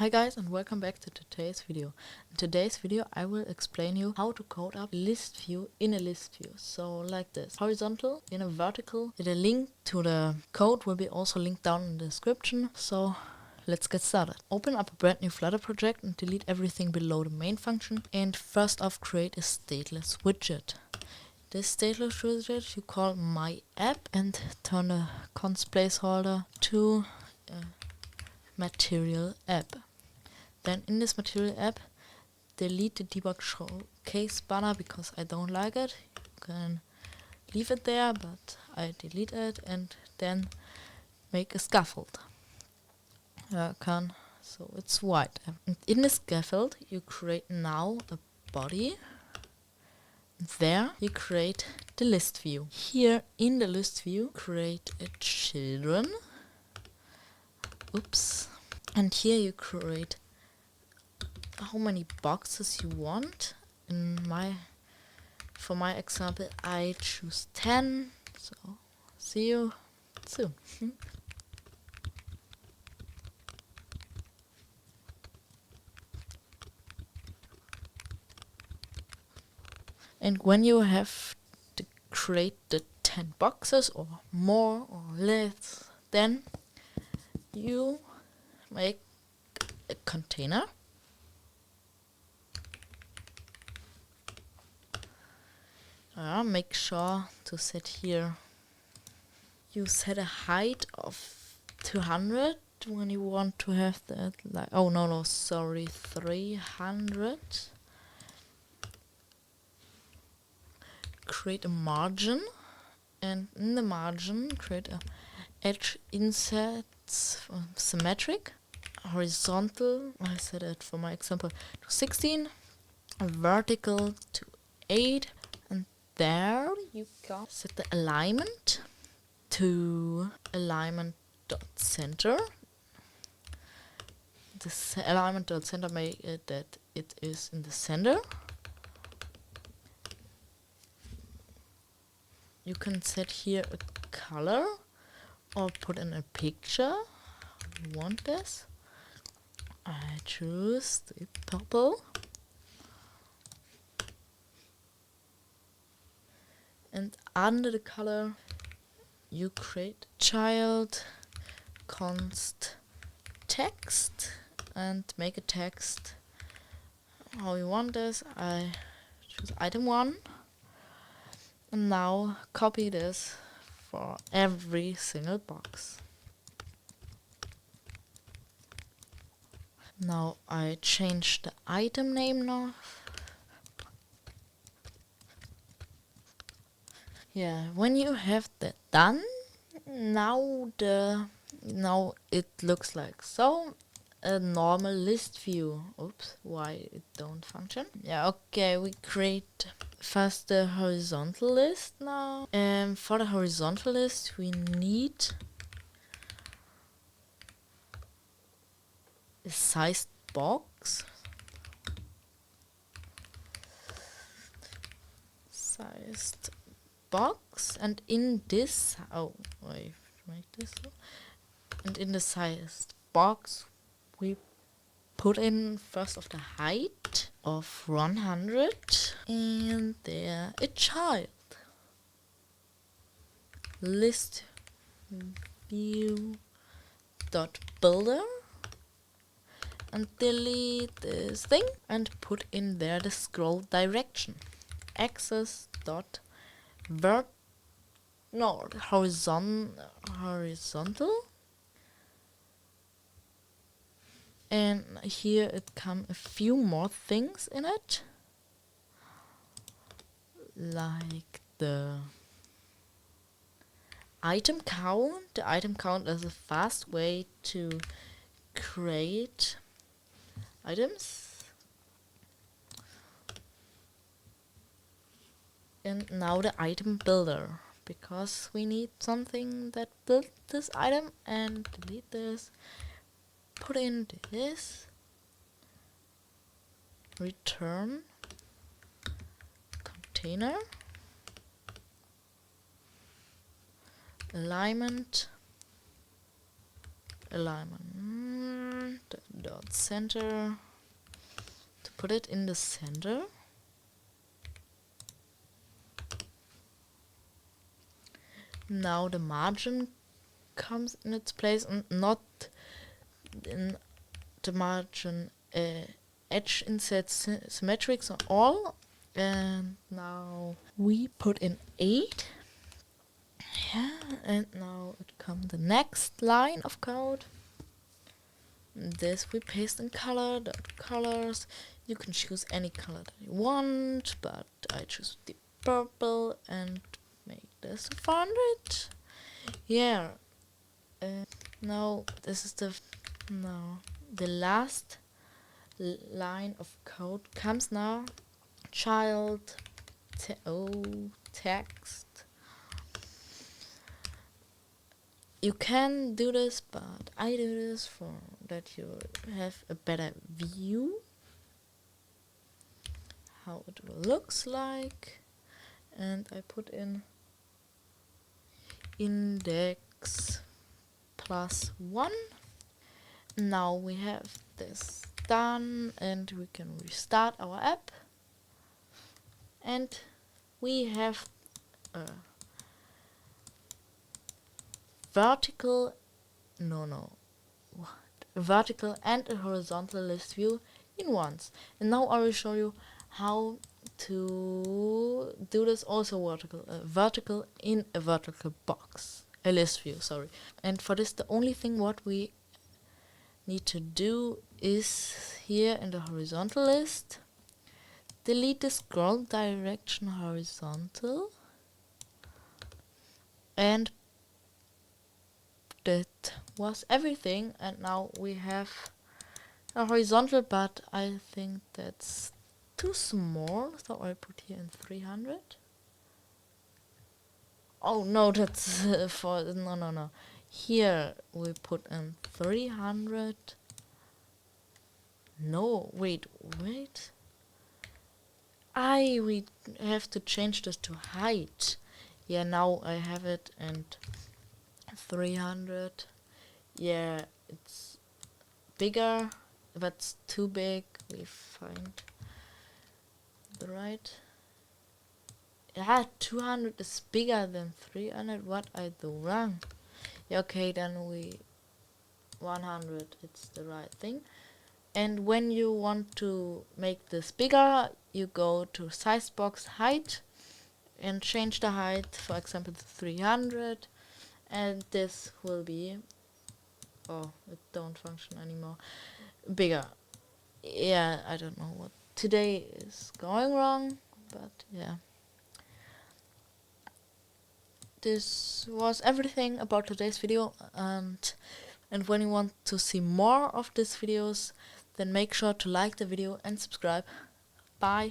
Hi guys, and welcome back to today's video. In today's video I will explain you how to code up list view in a list view. So like this, horizontal in a vertical. The link to the code will be also linked down in the description. So let's get started. Open up a brand new Flutter project and delete everything below the main function. And first off, create a stateless widget. This stateless widget you call my app and turn the const placeholder to material app. Then in this material app, delete the debug showcase banner because I don't like it. You can leave it there, but I delete it, and then make a scaffold. So it's white. And in the scaffold, you create now a body. There you create the list view. Here in the list view, create a children. Oops. And here you create how many boxes you want. For my example, I choose 10. So see you soon. And when you have to create the 10 boxes or more or less, then you make a container. Make sure to set here. You set a height of 200 when you want to have that. 300. Create a margin, and in the margin create a edge insets symmetric, horizontal. I set it for my example to 16, vertical to 8. There you can set the alignment to alignment.center. The alignment.center make it that it is in the center. You can set here a color or put in a picture. You want this? I choose the purple. And under the color, you create child const text and make a text how you want this. I choose item 1. And now copy this for every single box. Now I change the item name now. Yeah, when you have that done, now it looks like so. A normal list view. Oops, why it don't function? Yeah, okay, we create first the horizontal list now. For the horizontal list, we need a sized box. Sized box, and in this, and in the sized box we put in first of the height of 100 and there a child. ListView.builder and delete this thing and put in there the scroll direction. Horizontal. And here it come a few more things in it, like the item count. The item count is a fast way to create items. And now the item builder, because we need something that built this item, and delete this. Put in this, return container, alignment alignment, dot center, to put it in the center. Now the margin comes in its place, and not in the margin edge insert symmetrics on all. And now we put in 8. Yeah, and now it comes the next line of code. This we paste in color, dot colors. You can choose any color that you want, but I choose the purple and make this 400. Yeah. Now this is the last line of code comes now. Child text. You can do this, but I do this for that you have a better view how it looks like. And I put in index +1. Now we have this done, and we can restart our app, and we have a vertical vertical and a horizontal list view in once. And now I will show you how to do this also vertical in a vertical box, a list view, sorry. And for this, the only thing what we need to do is here in the horizontal list, delete the scroll direction horizontal, and that was everything. And now we have a horizontal, but I think that's too small, so I put here in 300. Oh no, that's for no. Here we put in 300. No, wait. We have to change this to height. Yeah, now I have it, and 300. Yeah, it's bigger, but it's too big. We find the right. Yeah, 200 is bigger than 300. What I do wrong? Yeah, okay, then 100. It's the right thing. And when you want to make this bigger, you go to size box height and change the height, for example, to 300. And this will be, it don't function anymore, bigger. Yeah, I don't know what today is going wrong, but yeah. This was everything about today's video, and when you want to see more of these videos, then make sure to like the video and subscribe. Bye.